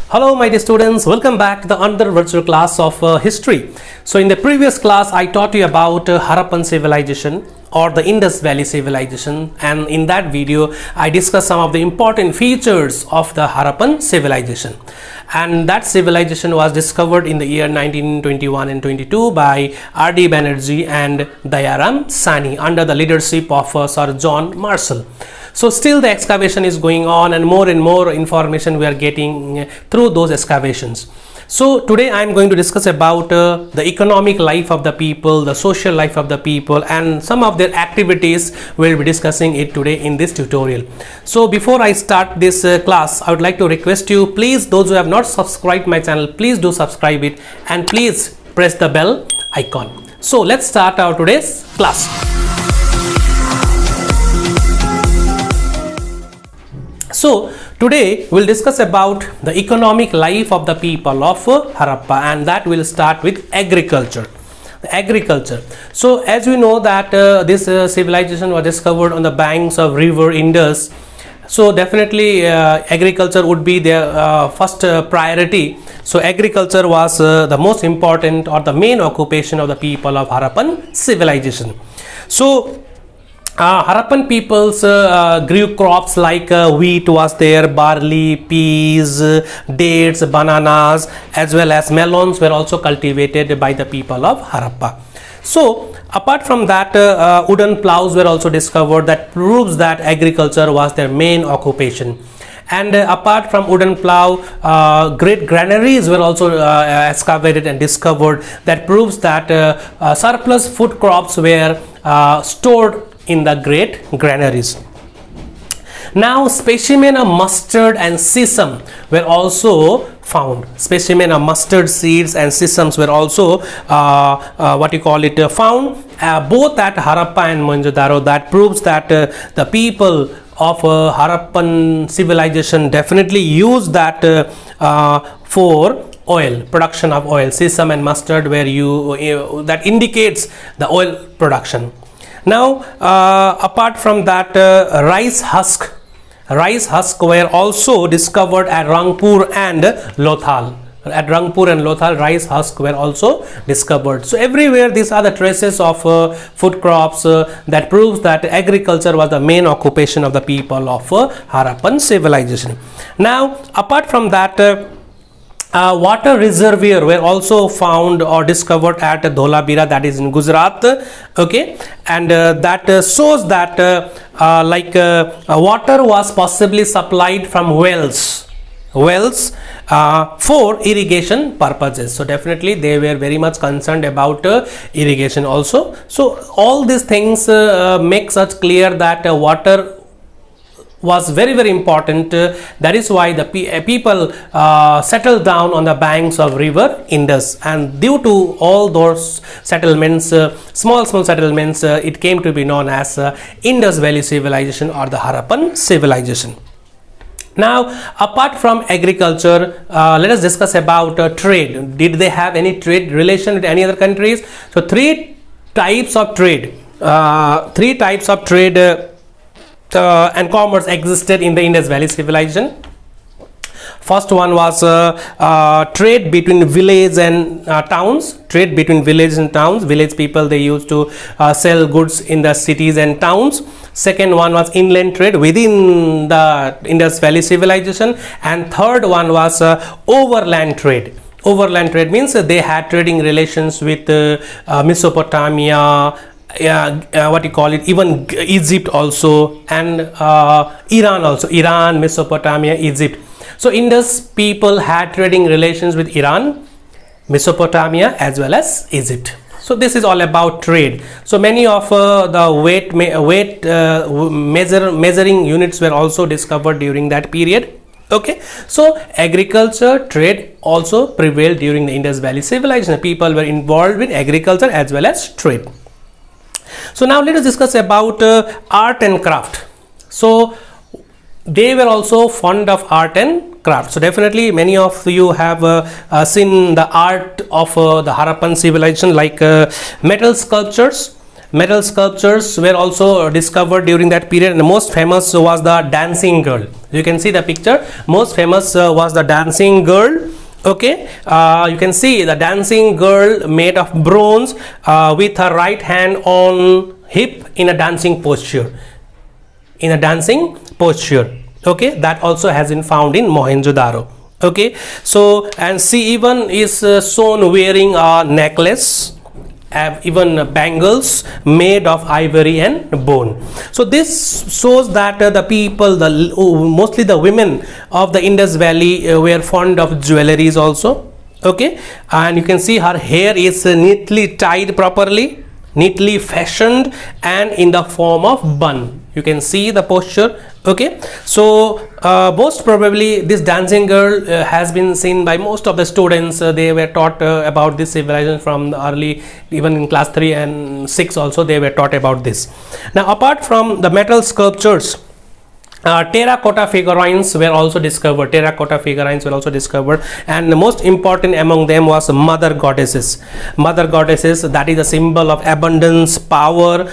Hello my dear students, welcome back to the another virtual class of history. So in the previous class I taught you about Harappan civilization or the Indus Valley civilization, and in that video I discussed some of the important features of the Harappan civilization. And that civilization was discovered in the year 1921 and 22 by R.D. Banerjee and Dayaram Sani under the leadership of Sir John Marshall. So still the excavation is going on and more information we are getting through those excavations. So today I am going to discuss about the economic life of the people, the social life of the people, and some of their activities. We'll be discussing it today in this tutorial. So before I start this class, I would like to request you, please, those who have not subscribed my channel, please do subscribe it and please press the bell icon. So let's start our today's class. So today we'll discuss about the economic life of the people of Harappa, and that will start with agriculture. So as we know that this civilization was discovered on the banks of river Indus. So definitely agriculture would be their first priority. So agriculture was the most important or the main occupation of the people of Harappan civilization. So Harappan peoples grew crops like wheat was there, barley, peas, dates, bananas, as well as melons were also cultivated by the people of Harappa. So apart from that, wooden plows were also discovered. That proves that agriculture was their main occupation. And apart from wooden plow, great granaries were also excavated and discovered. That proves that surplus food crops were stored in the great granaries. Now specimen of mustard and sesame were also found. Specimen of mustard seeds and sesames were also found both at Harappa and Mohenjo-daro. That proves that the people of Harappan civilization definitely used that for oil, production of oil. Sesame and mustard were that indicates the oil production. Now apart from that, rice husk were also discovered at Rangpur and Lothal. At Rangpur and Lothal, rice husk were also discovered. So everywhere these are the traces of food crops that proves that agriculture was the main occupation of the people of Harappan civilization. Now apart from that, water reservoir were also found or discovered at Dholabira, that is in Gujarat. Okay, and that shows that water was possibly supplied from wells for irrigation purposes. So definitely they were very much concerned about irrigation also. So all these things makes us clear that water was very important. That is why the people settled down on the banks of river Indus, and due to all those settlements, small settlements, it came to be known as Indus Valley civilization or the Harappan civilization. Now apart from agriculture, let us discuss about trade. Did they have any trade relation with any other countries? So three types of trade and commerce existed in the Indus Valley civilization. First one was trade between village and towns. Village people, they used to sell goods in the cities and towns. Second one was inland trade within the Indus Valley civilization, and third one was overland trade. Overland trade means they had trading relations with Mesopotamia, even Egypt also, and Iran, Mesopotamia, Egypt. So Indus people had trading relations with Iran, Mesopotamia, as well as Egypt. So this is all about trade. So many of the measuring units were also discovered during that period. Okay, so agriculture, trade also prevailed during the Indus Valley civilization. People were involved with agriculture as well as trade. So now let us discuss about art and craft. So they were also fond of art and craft. So definitely many of you have seen the art of the Harappan civilization, like metal sculptures, Metal sculptures were also discovered during that period, and the most famous was the dancing girl. You can see the picture. Most famous was the dancing girl. Okay, you can see the dancing girl made of bronze with her right hand on hip in a dancing posture. In a dancing posture. Okay, that also has been found in Mohenjo-daro. Okay, so and she even is shown wearing a necklace, even bangles made of ivory and bone. So this shows that the people, mostly the women of the Indus Valley were fond of jewelries also. Okay, and you can see her hair is neatly tied properly, neatly fashioned, and in the form of bun. You can see the posture. Okay, so most probably this dancing girl has been seen by most of the students. They were taught about this civilization from the early, even in class 3 and 6 also they were taught about this. Now apart from the metal sculptures, terracotta figurines were also discovered. Terracotta figurines were also discovered, and the most important among them was mother goddesses. Mother goddesses, that is a symbol of abundance, power,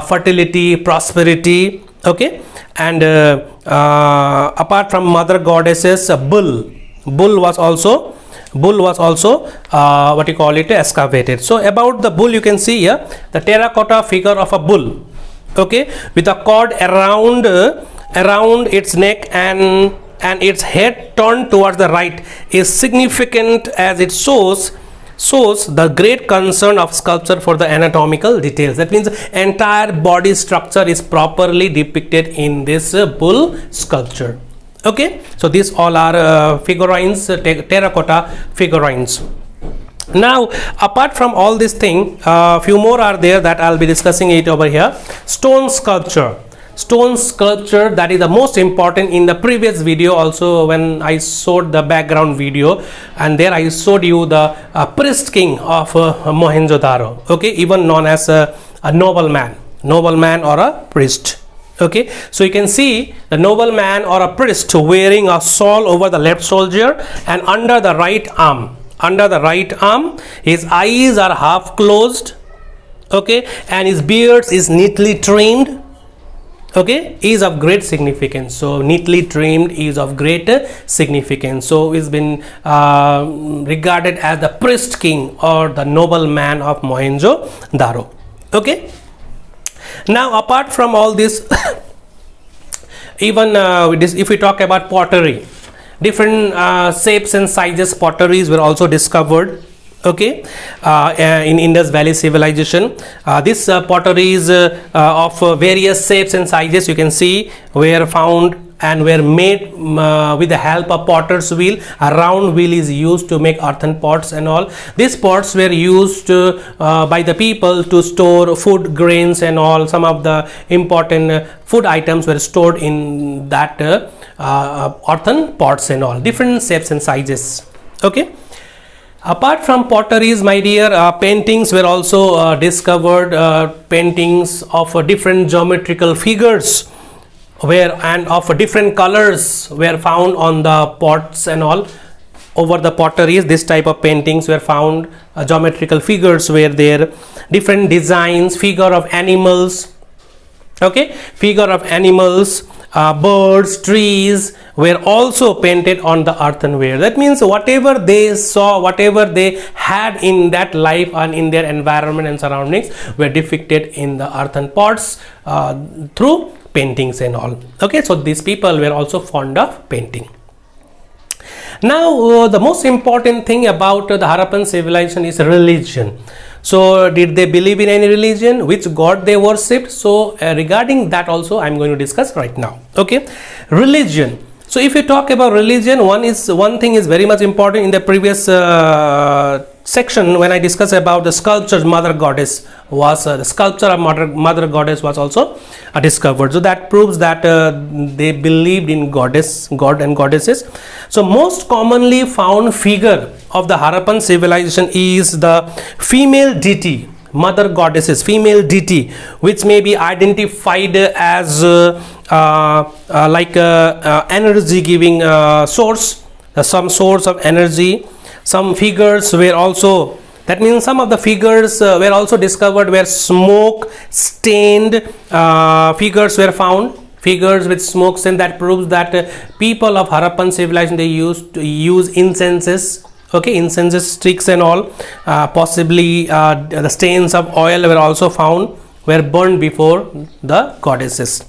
fertility, prosperity. Okay, and apart from mother goddesses, bull was also what you call it, excavated. So about the bull, you can see here the terracotta figure of a bull. Okay, with a cord around its neck and its head turned towards the right is significant, as it shows the great concern of sculpture for the anatomical details. That means entire body structure is properly depicted in this bull sculpture. Okay, so these all are figurines, terracotta figurines. Now apart from all this thing, few more are there that I'll be discussing it over here. Stone sculpture, that is the most important. In the previous video also, when I showed the background video, and there I showed you the priest king of Mohenjo-daro. Okay, even known as a nobleman or a priest. Okay, so you can see the nobleman or a priest wearing a shawl over the left shoulder, and under the right arm his eyes are half closed. Okay, and his beard is neatly trimmed. Okay, is of great significance. So neatly trimmed is of great significance. So it's been regarded as the priest king or the nobleman of Mohenjo-daro. Okay, now apart from all this, even if we talk about pottery, different shapes and sizes potteries were also discovered. Okay, in Indus Valley civilization, this potteries of various shapes and sizes, you can see, were found and were made with the help of potter's wheel. A round wheel is used to make earthen pots and all. These pots were used by the people to store food, grains and all. Some of the important food items were stored in that earthen pots and all, different shapes and sizes. Okay, apart from potteries, my dear, paintings were also discovered. Paintings of different geometrical figures and of different colors were found on the pots and all. Over the potteries, this type of paintings were found. Geometrical figures were there, different designs, figure of animals. Okay, figure of animals, birds, trees were also painted on the earthenware. That means whatever they saw, whatever they had in that life and in their environment and surroundings were depicted in the earthen pots through paintings and all. Okay, so these people were also fond of painting. Now the most important thing about the Harappan civilization is religion. So did they believe in any religion, which god they worshipped? So regarding that also I'm going to discuss right now. Okay, religion. So if you talk about religion, one thing is very much important. In the previous section, when I discussed about the sculpture, mother goddess was the sculpture of mother goddess was also discovered. So that proves that they believed in god and goddesses. So most commonly found figure of the Harappan civilization is the female deity, mother goddesses, female deity, which may be identified as like energy giving source, some source of energy. Some figures were also That means some of the figures were also discovered where smoke stained figures were found, figures with smoke stain. That proves that people of Harappan civilization, they used to use incenses, okay, incenses, sticks and all. Possibly the stains of oil were also found, were burned before the goddesses,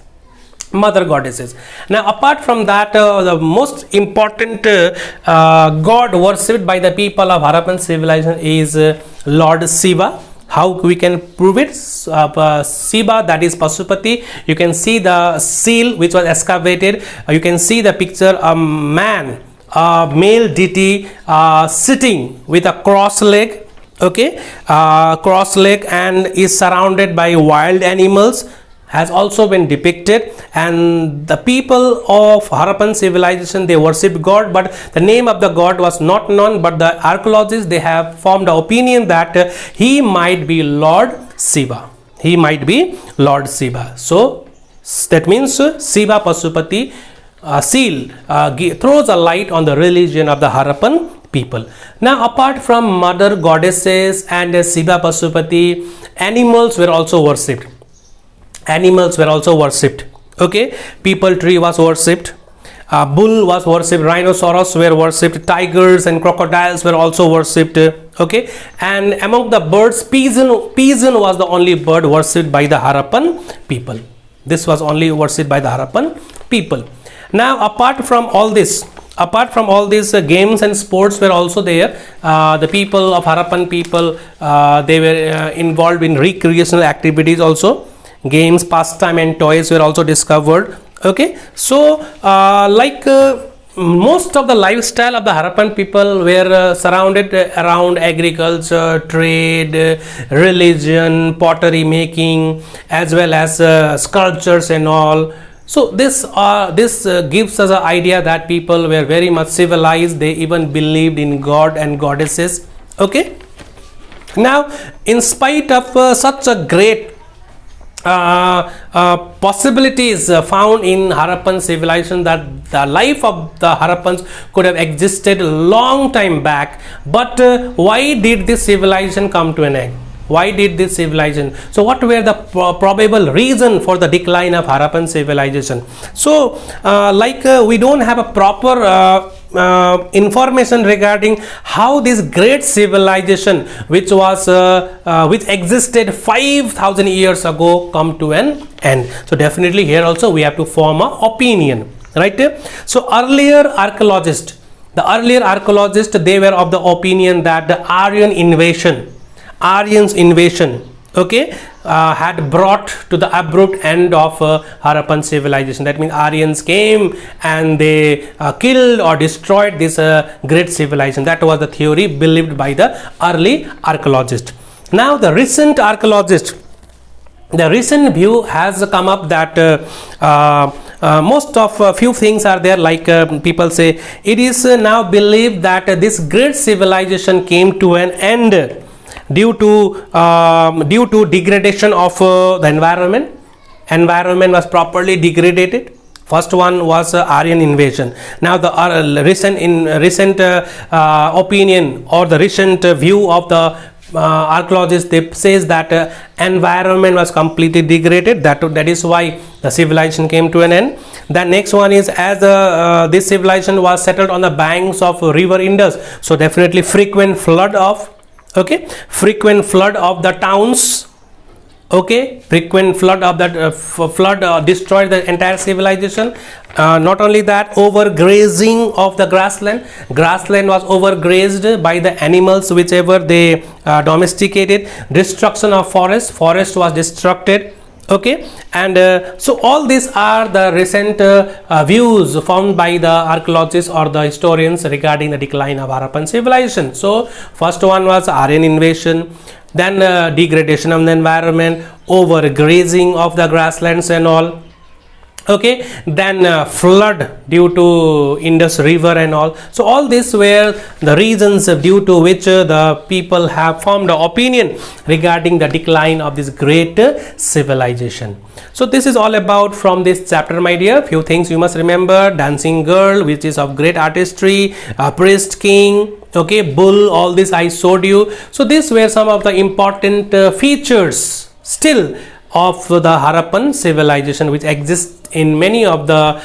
mother goddesses. Now apart from that, the most important god worshipped by the people of Harappan civilization is Lord Shiva. How we can prove it? Shiva, that is Pasupati. You can see the seal which was excavated. You can see the picture, a man, a male deity sitting with a cross leg, okay, cross leg, and is surrounded by wild animals, has also been depicted. And the people of Harappan civilization, they worshipped God, but the name of the god was not known. But the archaeologists, they have formed the opinion that he might be Lord Shiva. He might be Lord Shiva. So that means Shiva Pasupati seal throws a light on the religion of the Harappan people. Now apart from mother goddesses and Shiva Pasupati, animals were also worshipped. Animals were also worshipped, okay. People tree was worshipped, bull was worshipped, rhinoceros were worshipped, tigers and crocodiles were also worshipped, okay. And among the birds, pigeon was the only bird worshipped by the Harappan people. This was only worshipped by the Harappan people. Now apart from all this, games and sports were also there. The people of Harappan people, they were involved in recreational activities also. Games, pastime and toys were also discovered, okay. So most of the lifestyle of the Harappan people were surrounded around agriculture, trade, religion, pottery making, as well as sculptures and all. So this gives us an idea that people were very much civilized. They even believed in God and goddesses, okay. Now in spite of such a great possibilities found in Harappan civilization, that the life of the Harappans could have existed a long time back, but why did this civilization come to an end? Why did this civilization? So what were the probable reason for the decline of Harappan civilization? So we don't have a proper information regarding how this great civilization which existed 5,000 years ago come to an end. So definitely here also we have to form an opinion, right? So earlier archaeologists, they were of the opinion that the Aryans invasion, okay, had brought to the abrupt end of Harappan civilization. That means Aryans came and they killed or destroyed this great civilization. That was the theory believed by the early archaeologists. Now the recent archaeologists, the recent view has come up that most of few things are there, like people say it is now believed that this great civilization came to an end due to degradation of the environment. Environment was properly degraded. First one was Aryan invasion. Now the recent opinion or the recent view of the archaeologists, they says that environment was completely degraded. That is why the civilization came to an end. The next one is, as this civilization was settled on the banks of river Indus, so definitely frequent flood of the towns, okay, frequent flood of that flood destroyed the entire civilization. Not only that, overgrazing of the grassland was overgrazed by the animals whichever they domesticated. Destruction of forest was destructed, okay. And so all these are the recent views found by the archaeologists or the historians regarding the decline of Harappan civilization. So first one was Aryan invasion, then degradation of the environment, overgrazing of the grasslands and all, okay, then flood due to Indus river and all. So all these were the reasons due to which the people have formed an opinion regarding the decline of this great civilization. So this is all about from this chapter, my dear. Few things you must remember: dancing girl, which is of great artistry, priest king, okay, bull, all this I showed you. So these were some of the important features still of the Harappan civilization, which exists in many of the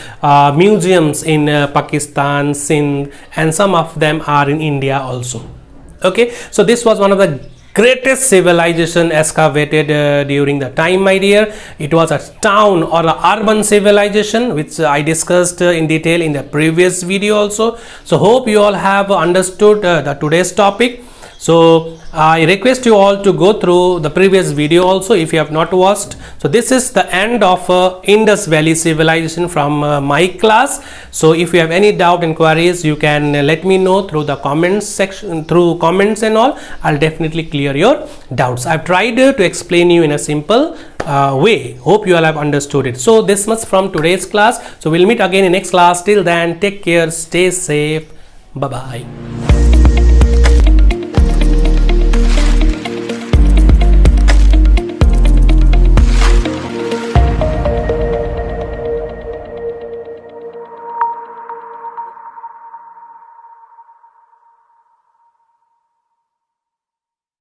museums in Pakistan, Sindh, and some of them are in India also. Okay, so this was one of the greatest civilization excavated during the time, my dear. It was a town or an urban civilization, which I discussed in detail in the previous video also. So hope you all have understood the today's topic. So I request you all to go through the previous video also if you have not watched. So this is the end of Indus Valley civilization from my class. So if you have any doubt and queries, you can let me know through the comments section, through comments and all. I'll definitely clear your doubts. I've tried to explain you in a simple way. Hope you all have understood it. So this much from today's class. So we'll meet again in next class. Till then, take care, stay safe. Bye bye.